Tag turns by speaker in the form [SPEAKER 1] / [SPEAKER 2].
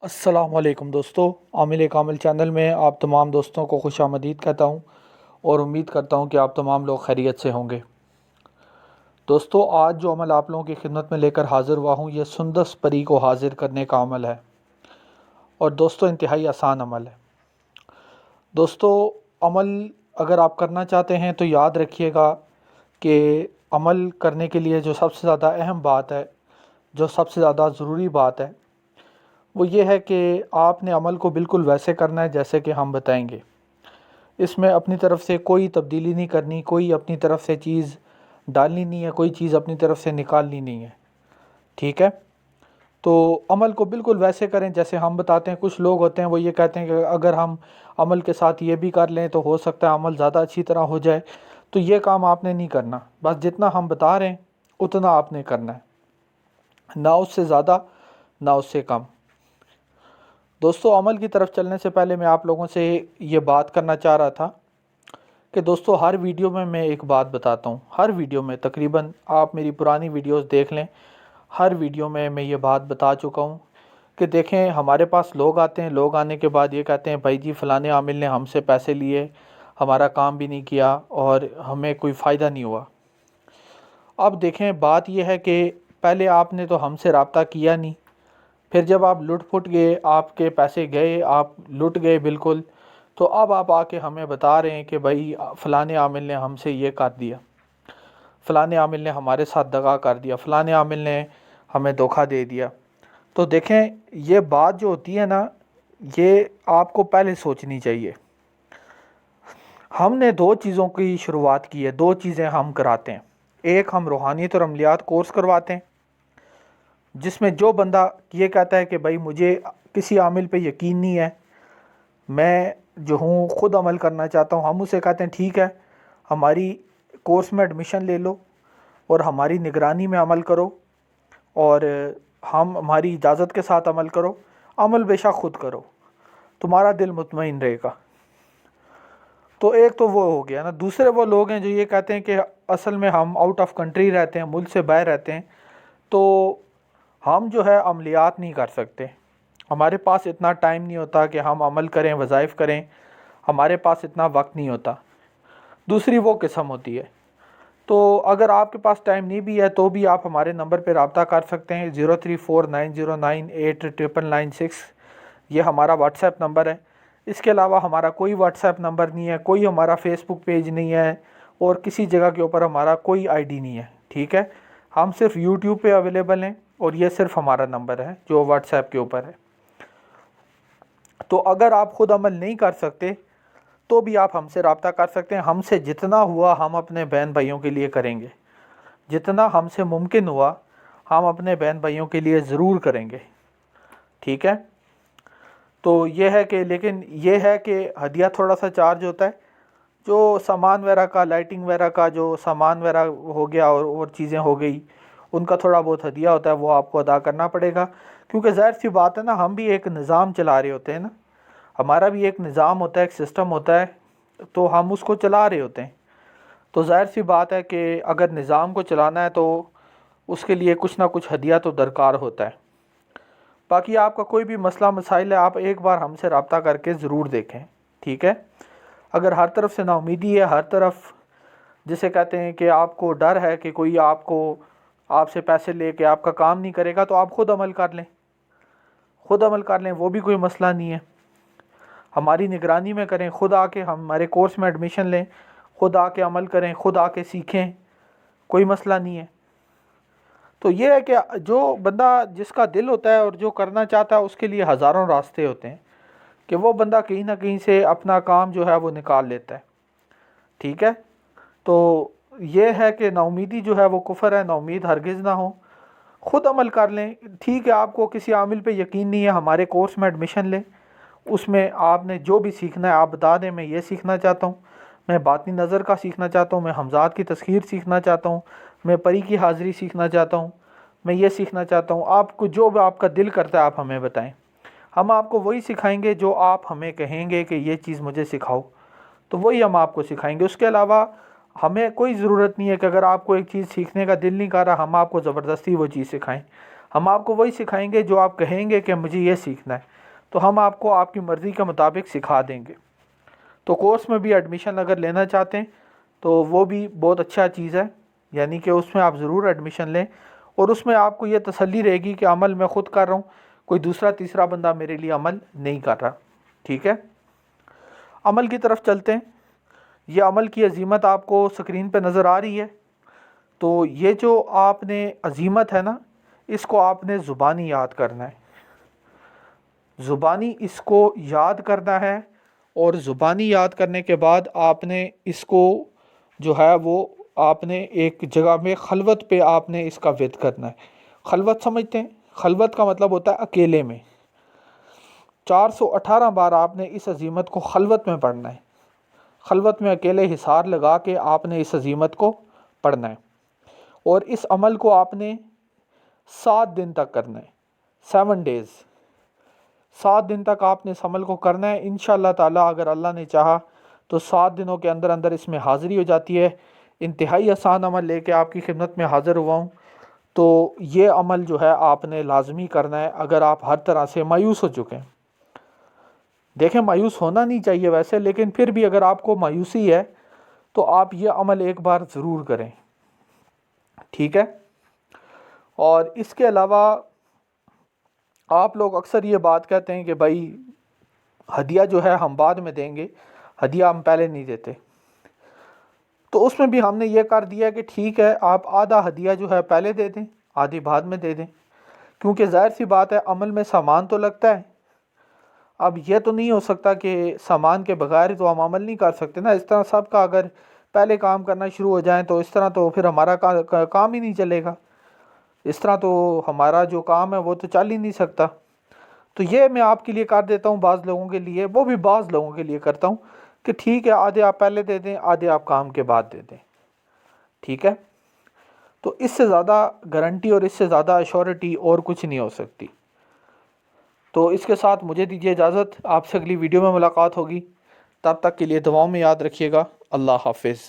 [SPEAKER 1] अस्सलाम वालेकुम दोस्तों, आमिल कामिल चैनल में आप तमाम दोस्तों को खुश आमदीद कहता हूँ और उम्मीद करता हूँ कि आप तमाम लोग खैरियत से होंगे। दोस्तों, आज जो अमल आप लोगों की खिदमत में लेकर हाज़िर हुआ हूँ, ये सुंदस परी को हाज़िर करने का अमल है और दोस्तों इंतहाई आसान अमल है। दोस्तों, अमल अगर आप करना चाहते हैं तो याद रखिएगा कि अमल करने के लिए जो सबसे ज़्यादा अहम बात है, जो सबसे ज़्यादा ज़रूरी बात है, वो ये है कि आपने अमल को बिल्कुल वैसे करना है जैसे कि हम बताएंगे। इसमें अपनी तरफ से कोई तब्दीली नहीं करनी, कोई अपनी तरफ से चीज़ डालनी नहीं है, कोई चीज़ अपनी तरफ से निकालनी नहीं है। ठीक है, तो अमल को बिल्कुल वैसे करें जैसे हम बताते हैं। कुछ लोग होते हैं वो ये कहते हैं कि अगर हम अमल के साथ ये भी कर लें तो हो सकता है अमल ज़्यादा अच्छी तरह हो जाए। तो ये काम आपने नहीं करना, बस जितना हम बता रहे हैं उतना आपने करना है, ना उससे ज़्यादा ना उससे कम। दोस्तों, अमल की तरफ चलने से पहले मैं आप लोगों से ये बात करना चाह रहा था कि दोस्तों हर वीडियो में मैं एक बात बताता हूँ। हर वीडियो में तकरीबन आप मेरी पुरानी वीडियोस देख लें, हर वीडियो में मैं ये बात बता चुका हूँ कि देखें, हमारे पास लोग आते हैं, लोग आने के बाद ये कहते हैं भाई जी फ़लाने आमिल ने हमसे पैसे लिए, हमारा काम भी नहीं किया और हमें कोई फ़ायदा नहीं हुआ। अब देखें, बात यह है कि पहले आपने तो हमसे रब्ता किया नहीं, फिर जब आप लुट फुट गए, आपके पैसे गए, आप लुट गए बिल्कुल, तो अब आप आके हमें बता रहे हैं कि भाई फ़लाने आमिल ने हमसे ये कर दिया, फ़लाने आमिल ने हमारे साथ दगा कर दिया, फ़लाने आमिल ने हमें धोखा दे दिया। तो देखें, ये बात जो होती है ना, ये आपको पहले सोचनी चाहिए। हमने दो चीज़ों की शुरुआत की है, दो चीज़ें हम कराते हैं। एक, हम रूहानियत और अमलियात कोर्स करवाते हैं, जिसमें जो बंदा ये कहता है कि भाई मुझे किसी आमिल पे यकीन नहीं है, मैं जो हूँ ख़ुद अमल करना चाहता हूँ, हम उसे कहते हैं ठीक है, हमारी कोर्स में एडमिशन ले लो और हमारी निगरानी में अमल करो और हम हमारी इजाज़त के साथ अमल करो, अमल बेशक ख़ुद करो, तुम्हारा दिल मुतमईन रहेगा। तो एक तो वो हो गया ना। दूसरे वो लोग हैं जो ये कहते हैं कि असल में हम आउट ऑफ कंट्री रहते हैं, मुल्क से बाहर रहते हैं, तो हम जो है अमलियात नहीं कर सकते, हमारे पास इतना टाइम नहीं होता कि हम अमल करें, वज़ाइफ करें, हमारे पास इतना वक्त नहीं होता। दूसरी वो किस्म होती है। तो अगर आपके पास टाइम नहीं भी है तो भी आप हमारे नंबर पर रब्ता कर सकते हैं, 0349098966, ये हमारा व्हाट्सएप नंबर है। इसके अलावा हमारा कोई व्हाट्सएप नंबर नहीं है, कोई हमारा फेसबुक पेज नहीं है और किसी जगह के ऊपर हमारा कोई आईडी नहीं है। ठीक है, हम सिर्फ यूट्यूब पे अवेलेबल हैं और ये सिर्फ हमारा नंबर है जो व्हाट्सएप के ऊपर है। तो अगर आप ख़ुद अमल नहीं कर सकते तो भी आप हमसे रब्ता कर सकते हैं। हमसे जितना हुआ हम अपने बहन भाइयों के लिए करेंगे, जितना हमसे मुमकिन हुआ हम अपने बहन भाइयों के लिए ज़रूर करेंगे। ठीक है, तो ये है कि, लेकिन ये है कि हदिया थोड़ा सा चार्ज होता है। जो सामान वगैरह का, लाइटिंग वगैरह का जो सामान वगैरह हो गया और चीज़ें हो गई, उनका थोड़ा बहुत हदिया होता है, वो आपको अदा करना पड़ेगा। क्योंकि ज़ाहिर सी बात है ना, हम भी एक निज़ाम चला रहे होते हैं ना, हमारा भी एक निज़ाम होता है, एक सिस्टम होता है, तो हम उसको चला रहे होते हैं। तो ज़ाहिर सी बात है कि अगर निज़ाम को चलाना है तो उसके लिए कुछ ना कुछ हदिया तो दरकार होता है। बाकी आपका कोई भी मसला मसाइल है, आप एक बार हमसे रब्ता करके ज़रूर देखें। ठीक है, अगर हर तरफ से नाउमीदी है, हर तरफ जिसे कहते हैं कि आपको डर है कि कोई आपको आपसे पैसे लेके आपका काम नहीं करेगा, तो आप ख़ुद अमल कर लें, ख़ुद अमल कर लें, वो भी कोई मसला नहीं है। हमारी निगरानी में करें, ख़ुद आके हमारे कोर्स में एडमिशन लें, ख़ुद आके अमल करें, ख़ुद आके सीखें, कोई मसला नहीं है। तो ये है कि जो बंदा, जिसका दिल होता है और जो करना चाहता है, उसके लिए हज़ारों रास्ते होते हैं कि वो बंदा कहीं ना कहीं से अपना काम जो है वो निकाल लेता है। ठीक है, तो ये है कि नाउमीदी जो है वो कुफर है, नाउमीद हरगिज़ ना हो, ख़ुद अमल कर लें। ठीक है, आपको किसी आमिल पे यकीन नहीं है, हमारे कोर्स में एडमिशन लें, उसमें आपने जो भी सीखना है आप बता दें, मैं ये सीखना चाहता हूँ, मैं बातिनी नज़र का सीखना चाहता हूँ, मैं हमज़ात की तस्खीर सीखना चाहता हूँ, मैं परी की हाज़िरी सीखना चाहता हूँ, मैं ये सीखना चाहता हूँ। आपको जो भी आपका दिल करता है आप हमें बताएं, हम आपको वही सिखाएंगे जो आप हमें कहेंगे कि ये चीज़ मुझे सिखाओ, तो वही हम आपको सिखाएंगे। उसके अलावा हमें कोई ज़रूरत नहीं है कि अगर आपको एक चीज़ सीखने का दिल नहीं कर रहा, हम आपको ज़बरदस्ती वो चीज़ सिखाएं। ہم آپ کو وہی سکھائیں گے جو آپ کہیں گے کہ مجھے یہ سیکھنا ہے، تو ہم آپ کو آپ کی مرضی کے مطابق سکھا دیں گے۔ تو کورس میں بھی ایڈمیشن اگر لینا چاہتے ہیں تو وہ بھی بہت اچھا چیز ہے، یعنی کہ اس میں آپ ضرور ایڈمیشن لیں، اور اس میں آپ کو یہ تسلی رہے گی کہ عمل میں خود کر رہا ہوں، کوئی دوسرا تیسرا بندہ میرے لیے عمل نہیں کر رہا۔ ٹھیک ہے، عمل کی طرف چلتے ہیں۔ یہ عمل کی عظیمت آپ کو سکرین پہ نظر آ رہی ہے، تو یہ جو آپ نے عظیمت ہے نا، اس کو آپ نے زبانی یاد کرنا ہے، زبانی اس کو یاد کرنا ہے، اور زبانی یاد کرنے کے بعد آپ نے اس کو جو ہے وہ آپ نے ایک جگہ میں خلوت پہ آپ نے اس کا ود کرنا ہے۔ خلوت سمجھتے ہیں؟ خلوت کا مطلب ہوتا ہے اکیلے میں۔ 418 بار آپ نے اس عظیمت کو خلوت میں پڑھنا ہے، خلوت میں اکیلے حصار لگا کے آپ نے اس عظیمت کو پڑھنا ہے، اور اس عمل کو آپ نے 7 دن تک کرنا ہے، 7 days، 7 دن تک آپ نے اس عمل کو کرنا ہے۔ انشاءاللہ تعالیٰ اگر اللہ نے چاہا تو 7 دنوں کے اندر اندر اس میں حاضری ہو جاتی ہے۔ انتہائی آسان عمل لے کے آپ کی خدمت میں حاضر ہوا ہوں، تو یہ عمل جو ہے آپ نے لازمی کرنا ہے اگر آپ ہر طرح سے مایوس ہو چکے ہیں۔ دیکھیں، مایوس ہونا نہیں چاہیے ویسے، لیکن پھر بھی اگر آپ کو مایوسی ہے تو آپ یہ عمل ایک بار ضرور کریں۔ ٹھیک ہے، اور اس کے علاوہ آپ لوگ اکثر یہ بات کہتے ہیں کہ بھائی ہدیہ جو ہے ہم بعد میں دیں گے، ہدیہ ہم پہلے نہیں دیتے۔ تو اس میں بھی ہم نے یہ کر دیا کہ ٹھیک ہے، آپ آدھا ہدیہ جو ہے پہلے دے دیں، آدھی بعد میں دے دیں، کیونکہ ظاہر سی بات ہے عمل میں سامان تو لگتا ہے۔ اب یہ تو نہیں ہو سکتا کہ سامان کے بغیر تو ہم عمل نہیں کر سکتے نا، اس طرح سب کا اگر پہلے کام کرنا شروع ہو جائیں تو اس طرح تو پھر ہمارا کام ہی نہیں چلے گا، اس طرح تو ہمارا جو کام ہے وہ تو چل ہی نہیں سکتا۔ تو یہ میں آپ کے لیے کر دیتا ہوں، بعض لوگوں کے لیے، وہ بھی بعض لوگوں کے لیے کرتا ہوں کہ ٹھیک ہے آدھے آپ پہلے دے دیں، آدھے آپ کام کے بعد دے دیں۔ ٹھیک ہے، تو اس سے زیادہ گارنٹی اور اس سے زیادہ ایشورٹی اور کچھ نہیں ہو سکتی۔ تو اس کے ساتھ مجھے دیجیے اجازت، آپ سے اگلی ویڈیو میں ملاقات ہوگی، تب تک کے لیے دعاؤں میں یاد رکھیے گا۔ اللہ حافظ۔